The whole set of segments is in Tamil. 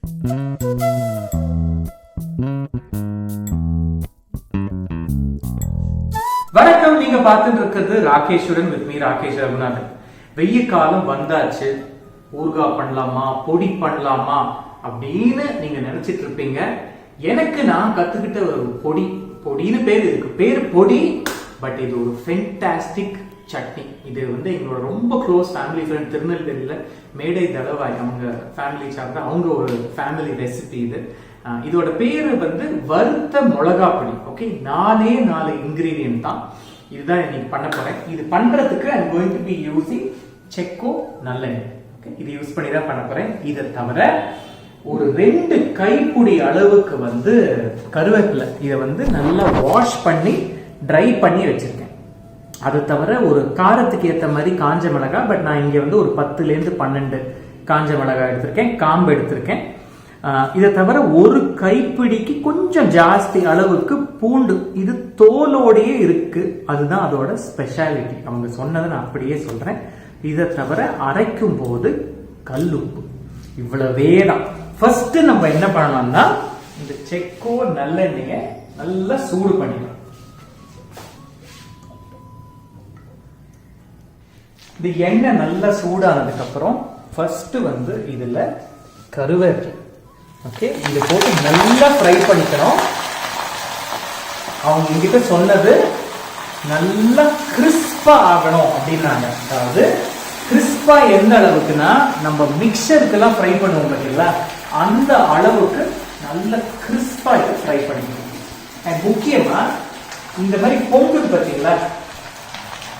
வணக்கம், நீங்க பார்த்துட்டு இருக்கிறது ராகேஷுடன் வித் மீ ராகேஷ் ரகுநாதன். வெய்ய காலம் வந்தாச்சு, ஊறுகாய் பண்ணலாமா, பொடி பண்ணலாமா அப்படின்னு நீங்க நினைச்சிட்டு இருப்பீங்க. எனக்கு நான் கத்துக்கிட்ட ஒரு பொடின்னு பேர் இருக்கு, பேர் பொடி. பட் இது ஒரு ஃபென்டாஸ்டிக் சட்னி. இது எங்களோட ரொம்ப க்ளோஸ் ஃபேமிலி ஃப்ரெண்ட் திருநெல்வேலியில மேடை தளவாய் அவங்க ஃபேமிலி சார்ந்த அவங்க ஒரு ஃபேமிலி ரெசிபி இது. இதோட பேரு வறுத்த மிளகா பொடி. ஓகே, 4 இன்கிரீடியன்ட் தான். இதுதான் இன்னைக்கு பண்ண போறேன். இது பண்றதுக்கு I am going to be using செக்கோ நல்லெண்ணெய். ஓகே, இது யூஸ் பண்ணி தான் பண்ண போறேன். இதை தவிர ஒரு 2 கைப்பிடி அளவுக்கு கருவேப்பிலை. இதை நல்லா வாஷ் பண்ணி ட்ரை பண்ணி வச்சிருக்கேன். அது தவிர ஒரு காரத்துக்கு ஏற்ற மாதிரி காஞ்ச மிளகாய். பட் நான் இங்க ஒரு 10 to 12 காஞ்ச மிளகாய் எடுத்திருக்கேன், காம்பு எடுத்திருக்கேன். இதை தவிர ஒரு கைப்பிடிக்கு கொஞ்சம் ஜாஸ்தி அளவுக்கு பூண்டு. இது தோலோடையே இருக்கு, அதுதான் அதோட ஸ்பெஷாலிட்டி. அவங்க சொன்னதை நான் அப்படியே சொல்றேன். இதை தவிர அரைக்கும் போது கல்லுப்பு. இவ்வளவே தான். ஃபர்ஸ்ட் நம்ம என்ன பண்ணலாம்னா, இந்த செக்கோ நல்லெண்ணெயை நல்லா சூடு பண்ணிடலாம். இந்த எண்ணெய் நல்லா சூடானதுக்கு அப்புறம் ஃபர்ஸ்ட் இதுல கருவேப்பிலை. ஓகே, இது போட்டு நல்லா ஃப்ரை பண்ணிக்கணும். அவங்க என்கிட்ட சொன்னது நல்லா கிறிஸ்பா ஆகணும் அப்படின்னாங்க. அதாவது கிறிஸ்பா எந்த அளவுக்குன்னா, நம்ம மிக்சருக்கெல்லாம் ஃப்ரை பண்ணுவோம் பார்த்தீங்களா, அந்த அளவுக்கு நல்ல கிறிஸ்பா இது ஃப்ரை பண்ணிக்கணும். அண்ட் முக்கியமா இந்த மாதிரி பொங்குது பார்த்தீங்களா,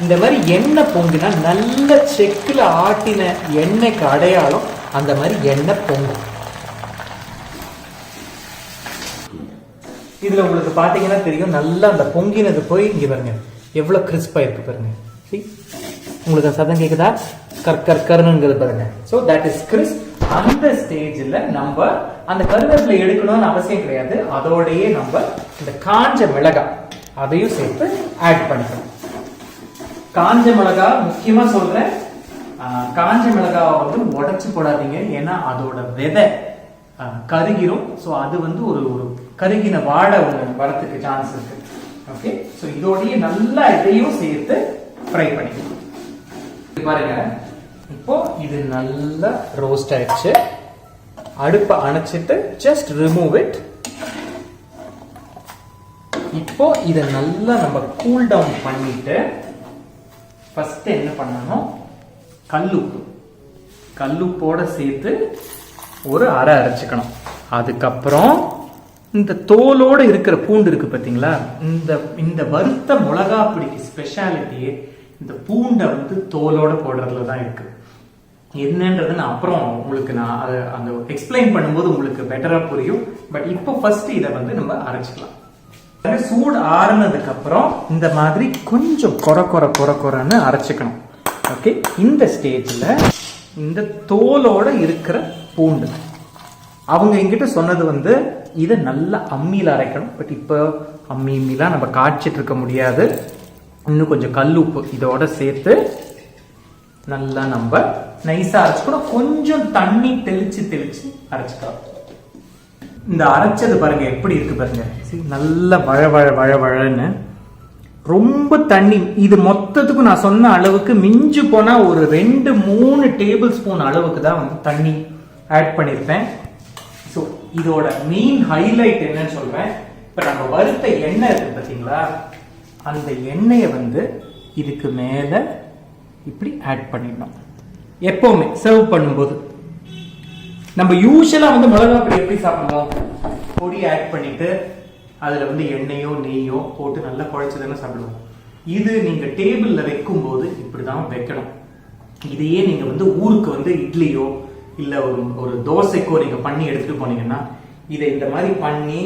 இந்த மாதிரி எண்ணெய் பொங்குனா நல்ல செக்கில் ஆட்டின எண்ணெய்க்கு அடையாளம் அந்த மாதிரி எண்ணெய் பொங்கும். இதுல உங்களுக்கு பாத்தீங்கன்னா தெரியும், நல்லா அந்த பொங்கினது போய் இங்க பாருங்க எவ்வளவு கிறிஸ்பா இருக்கு பாருங்க. உங்களுக்கு சத்தம் கேக்குதா? கர்கர்கர்னுங்கிறது பாருங்க. So that is crisp. அந்த ஸ்டேஜ்ல நம்ம அந்த கருவேப்பிலை எடுக்கணும்னு அவசியம் கிடையாது. அதோடயே நம்ம இந்த காஞ்ச மிளகாய் அதையும் சேர்த்து ஆட் பண்ணிக்கணும். காஞ்ச மிளகாய் முக்கியமா சொல்றேன், காஞ்ச மிளகாவை உடைச்சு போடாதீங்க. ஏன்னா அதோட விதை கருகிரும். ஸோ அது ஒரு கருகின வாடை வரத்துக்கு சான்ஸ் இருக்கு. ஓகே, ஸோ இதோடய நல்லா இதையும் சேர்த்து ஃப்ரை பண்ணிக்கணும். பாருங்க, இப்போ இது நல்லா ரோஸ்ட் ஆயிடுச்சு. அடுப்பை அணைச்சிட்டு ஜஸ்ட் ரிமூவ் இட். இப்போ இதை நல்லா நம்ம கூல் டவுன் பண்ணிட்டு ஃபர்ஸ்ட் என்ன பண்ணணும், கல்லுப்போட சேர்த்து ஒரு அரை அரைச்சுக்கணும். அதுக்கப்புறம் இந்த தோலோட இருக்கிற பூண்டு இருக்கு பாத்தீங்களா, இந்த வறுத்த மிளகா பொடிக்கு ஸ்பெஷாலிட்டியே இந்த பூண்டை தோலோட போடுறதுல தான் இருக்கு. என்னன்றது நான் அப்புறம் உங்களுக்கு நான் அதை அந்த எக்ஸ்பிளைன் பண்ணும்போது உங்களுக்கு பெட்டரா புரியும். பட் இப்போ ஃபர்ஸ்ட் இதை நம்ம அரைச்சிக்கலாம். சூடு ஆறுனதுக்கு அப்புறம் இந்த மாதிரி கொஞ்சம் கொரன்னு அரைச்சிக்கணும். ஓகே, இந்த ஸ்டேஜ்ல இந்த தோலோட இருக்கிற பூண்டு அவங்க என்கிட்ட சொன்னது இதை நல்லா அம்மியில் அரைக்கணும். பட் இப்போ அம்மிலாம் நம்ம காய்ச்சிட்டு இருக்க முடியாது. இன்னும் கொஞ்சம் கல்லுப்பு இதோட சேர்த்து நல்லா நம்ம நைஸா அரைச்சுக்கணும். கொஞ்சம் தண்ணி தெளிச்சு அரைச்சுக்கலாம். இந்த அரைச்சது பாருங்க எப்படி இருக்கு பாருங்க, நல்ல வழன்னு ரொம்ப தண்ணி. இது மொத்தத்துக்கு நான் சொன்ன அளவுக்கு மிஞ்சு போனா ஒரு 2-3 டேபிள் ஸ்பூன் அளவுக்கு தான் தண்ணி ஆட் பண்ணிருப்பேன். ஸோ இதோட மெயின் ஹைலைட் என்னன்னு சொல்றேன். இப்ப நம்ம வறுத்த எண்ணெய் இருக்கு பாத்தீங்களா, அந்த எண்ணெயை இதுக்கு மேல இப்படி ஆட் பண்ணிடணும். எப்பவுமே சர்வ் பண்ணும்போது நம்ம யூஸ்வலா மிளகா பொடி எப்படி சாப்பிடுவோம், பொடி ஆட் பண்ணிட்டு அதுல எண்ணெயோ நெய்யோ போட்டு நல்லா குழைச்சதுன்னு சாப்பிடுவோம். இது நீங்க டேபிள்ல வைக்கும் போது இப்படிதான் வைக்கணும். இதையே நீங்க ஊருக்கு இட்லியோ இல்ல ஒரு தோசைக்கோ நீங்க பண்ணி எடுத்துட்டு போனீங்கன்னா இதை இந்த மாதிரி பண்ணி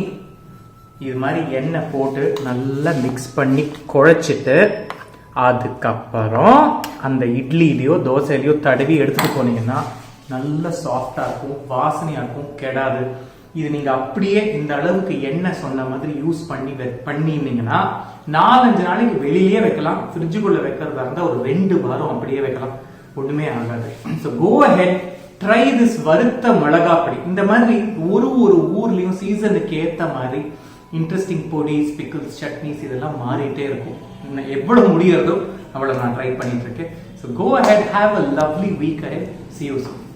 இது மாதிரி எண்ணெய் போட்டு நல்லா மிக்ஸ் பண்ணி குழைச்சிட்டு அதுக்கப்புறம் அந்த இட்லியிலயோ தோசையிலயோ தடவி எடுத்துட்டு போனீங்கன்னா நல்ல சாஃப்டா இருக்கும், வாசனையா இருக்கும், கெடாது. இது நீங்க அப்படியே இந்த அளவுக்கு எண்ணெய் சொன்ன மாதிரி யூஸ் பண்ணிருந்தீங்கன்னா 4-5 நாளைக்கு வெளியிலேயே வைக்கலாம். ஃப்ரிட்ஜுக்குள்ள வைக்கிறதா இருந்தா ஒரு 2 வாரம் அப்படியே வைக்கலாம், ஒண்ணுமே ஆகாது. So go ahead, try this வறுத்த மிளகாப்பொடி. இந்த மாதிரி ஒரு ஊர்லயும் சீசனுக்கு ஏத்த மாதிரி இன்ட்ரெஸ்டிங் பொடிஸ், பிக்கிள்ஸ், சட்னிஸ் இதெல்லாம் மாறிட்டே இருக்கும். எவ்வளவு முடியறதோ அவ்வளவு நான் ட்ரை பண்ணிட்டு இருக்கேன். So go ahead, have a lovely week ahead. See you soon.